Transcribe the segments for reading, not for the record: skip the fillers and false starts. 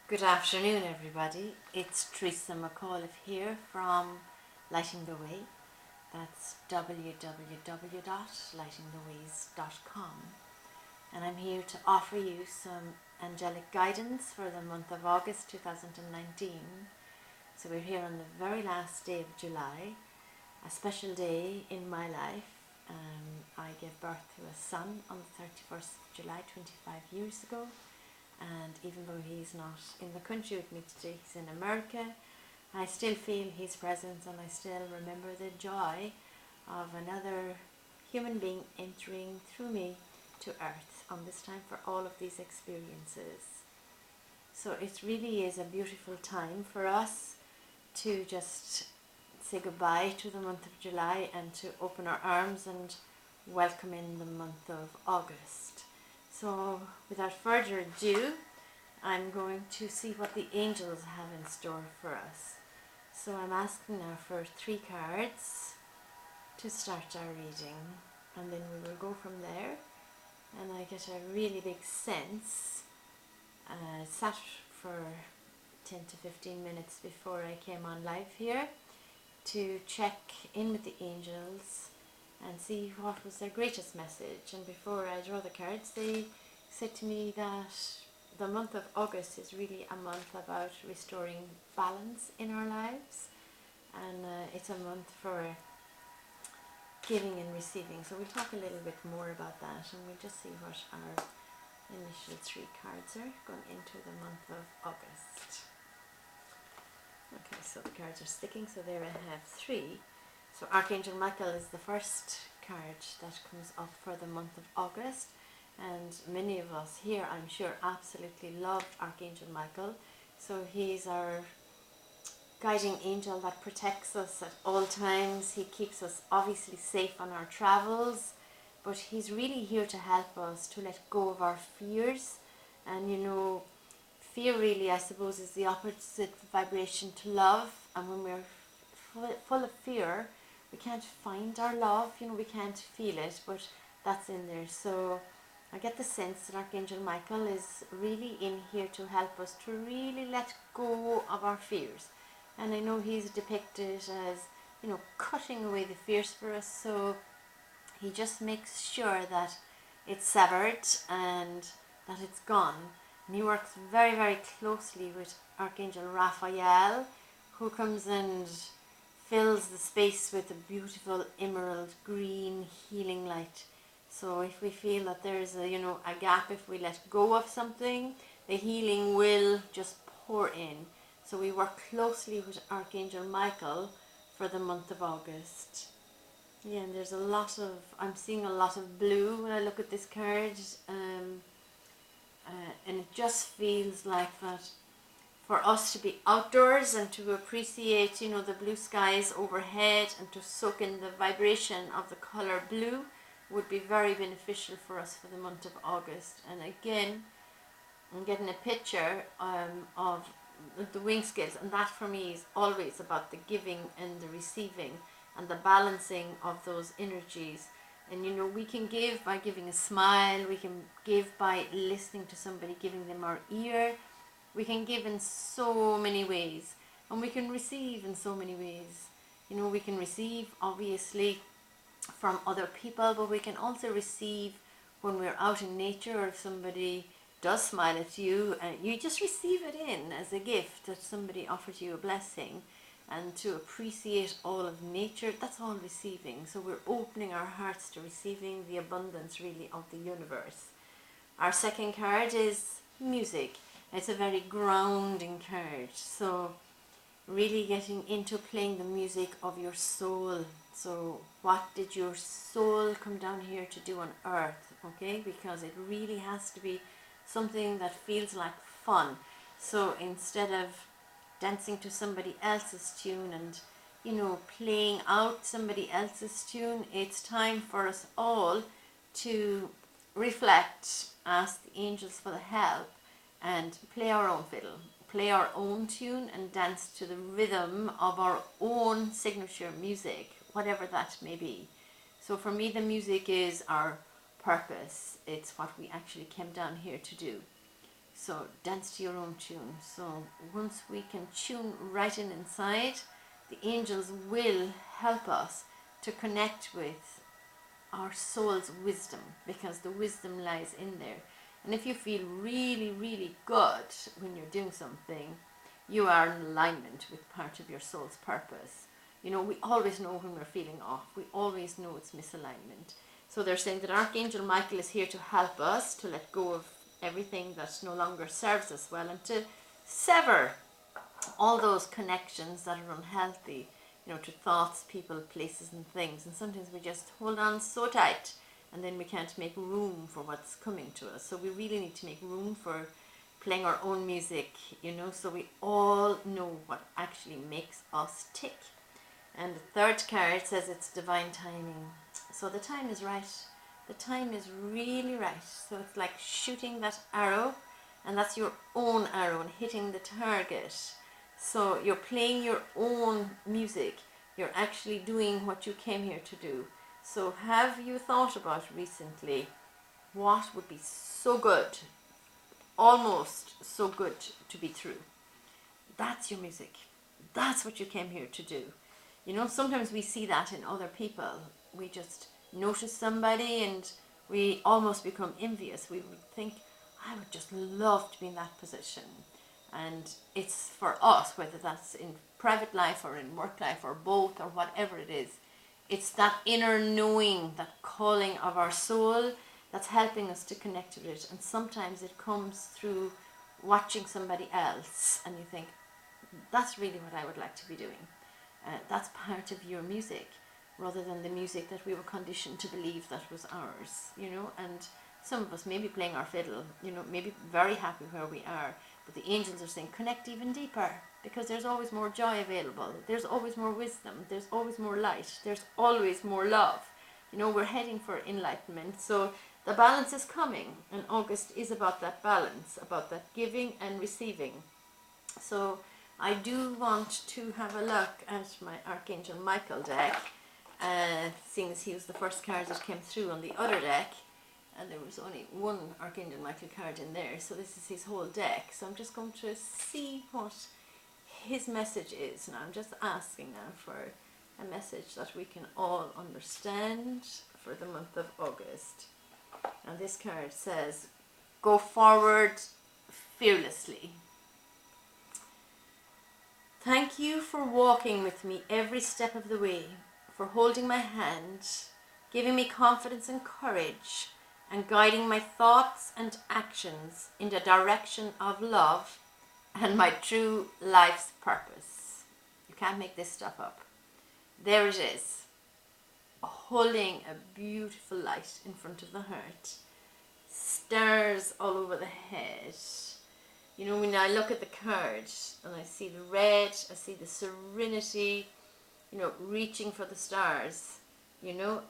Good afternoon, everybody. It's Therese Auliffe here from Lighting the Way. That's www.lightingtheways.com. And I'm here to offer you some angelic guidance for the month of August 2019. So we're here on the very last day of July, a special day in my life. I gave birth to a son on the 31st of July 25 years ago. And even though he's not in the country with me today, he's in America, I still feel his presence and I still remember the joy of another human being entering through me to earth on this time for all of these experiences. So it really is a beautiful time for us to just say goodbye to the month of July and to open our arms and welcome in the month of August. So without further ado, I'm going to see what the angels have in store for us. So I'm asking now for 3 cards to start our reading, and then we will go from there. And I get a really big sense. I sat for 10 to 15 minutes before I came on live here to check in with the angels and see what was their greatest message. And before I draw the cards, they said to me that the month of August is really a month about restoring balance in our lives, and it's a month for giving and receiving. So we'll talk a little bit more about that, and we'll just see what our initial 3 cards are going into the month of August. Okay, so the cards are sticking, so there I have 3. So Archangel Michael is the first card that comes up for the month of August, and many of us here, I'm sure, absolutely love Archangel Michael. So he's our guiding angel that protects us at all times. He keeps us obviously safe on our travels, but he's really here to help us to let go of our fears. And fear really, I suppose, is the opposite vibration to love. And when we're full of fear, we can't find our love, we can't feel it, but that's in there. So I get the sense that Archangel Michael is really in here to help us to really let go of our fears. And I know he's depicted as, cutting away the fears for us. So he just makes sure that it's severed and that it's gone. And he works very, very closely with Archangel Raphael, who comes and fills the space with a beautiful emerald green healing light. So if we feel that there's a gap, if we let go of something, the healing will just pour in. So we work closely with Archangel Michael for the month of August. Yeah, and there's I'm seeing a lot of blue when I look at this card, and it just feels like that for us to be outdoors and to appreciate, the blue skies overhead and to soak in the vibration of the color blue would be very beneficial for us for the month of August. And again, I'm getting a picture of the wing scales, and that for me is always about the giving and the receiving and the balancing of those energies. And we can give by giving a smile, we can give by listening to somebody, giving them our ear. We can give in so many ways, and we can receive in so many ways. We can receive obviously from other people, but we can also receive when we're out in nature, or if somebody does smile at you, you just receive it in as a gift that somebody offers you a blessing. And to appreciate all of nature, that's all receiving. So we're opening our hearts to receiving the abundance really of the universe. Our second card is music. It's a very grounding card. So really getting into playing the music of your soul. So what did your soul come down here to do on earth? Okay, because it really has to be something that feels like fun. So instead of dancing to somebody else's tune and playing out somebody else's tune, it's time for us all to reflect, ask the angels for the help, and play our own fiddle, play our own tune, and dance to the rhythm of our own signature music, whatever that may be. So for me, the music is our purpose. It's what we actually came down here to do. So dance to your own tune. So once we can tune right in inside, the angels will help us to connect with our soul's wisdom, because the wisdom lies in there. And if you feel really, really good when you're doing something, you are in alignment with part of your soul's purpose. You know, we always know when we're feeling off. We always know it's misalignment. So they're saying that Archangel Michael is here to help us to let go of everything that no longer serves us well, and to sever all those connections that are unhealthy, you know, to thoughts, people, places and things. And sometimes we just hold on so tight, and then we can't make room for what's coming to us. So we really need to make room for playing our own music, you know, so we all know what actually makes us tick. And the third card says it's divine timing. So the time is right. The time is really right. So it's like shooting that arrow, and that's your own arrow and hitting the target. So you're playing your own music. You're actually doing what you came here to do. So have you thought about recently what would be so good, almost so good to be true? That's your music. That's what you came here to do. You know, sometimes we see that in other people. We just notice somebody and we almost become envious. We would think, I would just love to be in that position. And it's for us, whether that's in private life or in work life or both or whatever it is, it's that inner knowing, that calling of our soul that's helping us to connect with it. And sometimes it comes through watching somebody else and you think, that's really what I would like to be doing. That's part of your music, rather than the music that we were conditioned to believe that was ours, you know. And some of us may be playing our fiddle, you know, maybe very happy where we are, but the angels are saying connect even deeper, because there's always more joy available, there's always more wisdom, there's always more light, there's always more love. You know, we're heading for enlightenment. So the balance is coming, and August is about that balance, about that giving and receiving. So I do want to have a look at my Archangel Michael deck, seeing as he was the first card that came through on the other deck, and there was only one Archangel Michael card in there, so this is his whole deck. So I'm just going to see what his message is. Now I'm just asking now for a message that we can all understand for the month of August. And this card says, go forward fearlessly. Thank you for walking with me every step of the way, for holding my hand, giving me confidence and courage, and guiding my thoughts and actions in the direction of love and my true life's purpose. You can't make this stuff up. There it is, holding a beautiful light in front of the heart, stars all over the head. You know, when I look at the card and I see the red, I see the serenity, you know, reaching for the stars, you know,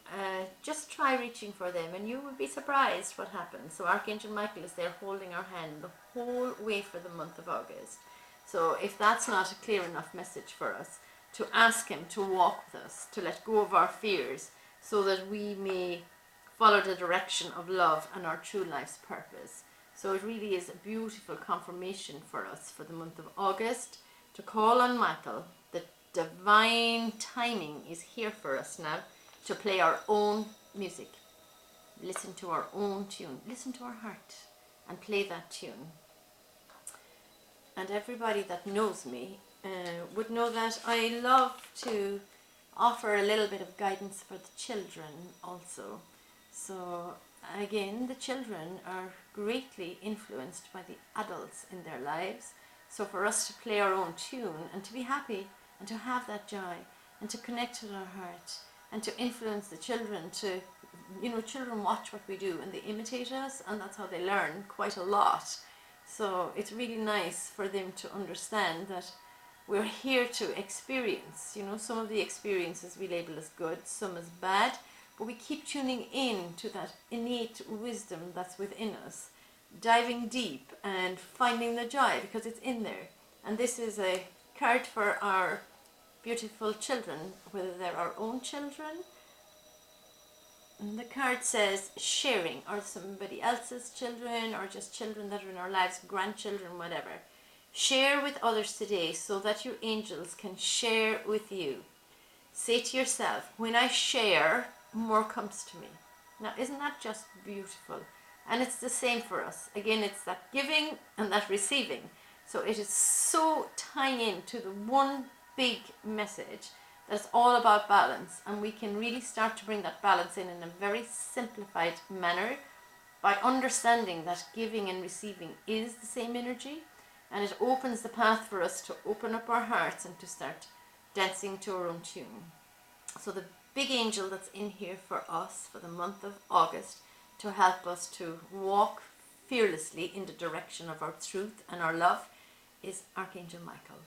just try reaching for them and you will be surprised what happens. So Archangel Michael is there holding our hand the whole way for the month of August. So if that's not a clear enough message for us, to ask him to walk with us, to let go of our fears, so that we may follow the direction of love and our true life's purpose. So it really is a beautiful confirmation for us for the month of August to call on Michael. The divine timing is here for us now to play our own music. Listen to our own tune. Listen to our heart and play that tune. And everybody that knows me would know that I love to offer a little bit of guidance for the children also. So again, the children are greatly influenced by the adults in their lives. So for us to play our own tune and to be happy and to have that joy and to connect with our heart and to influence the children to, you know, children watch what we do and they imitate us, and that's how they learn quite a lot. So it's really nice for them to understand that we're here to experience, you know, some of the experiences we label as good, some as bad, but we keep tuning in to that innate wisdom that's within us, diving deep and finding the joy because it's in there. And this is a card for our beautiful children, whether they're our own children And the card says sharing, or somebody else's children, or just children that are in our lives, grandchildren, whatever. Share with others today so that your angels can share with you. Say to yourself, when I share, more comes to me. Now, isn't that just beautiful? And it's the same for us. Again, it's that giving and that receiving. So it is so tying into the one big message that's all about balance. And we can really start to bring that balance in a very simplified manner by understanding that giving and receiving is the same energy. And it opens the path for us to open up our hearts and to start dancing to our own tune. So the big angel that's in here for us for the month of August to help us to walk fearlessly in the direction of our truth and our love is Archangel Michael.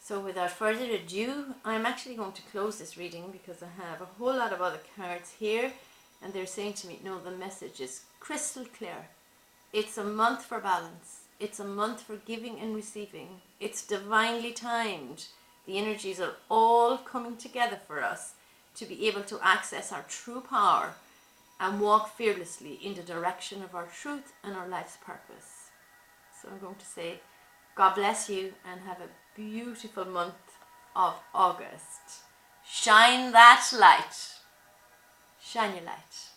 So without further ado, I'm actually going to close this reading because I have a whole lot of other cards here and they're saying to me, no, the message is crystal clear. It's a month for balance. It's a month for giving and receiving. It's divinely timed. The energies are all coming together for us to be able to access our true power and walk fearlessly in the direction of our truth and our life's purpose. So I'm going to say, God bless you and have a beautiful month of August. Shine that light. Shine your light.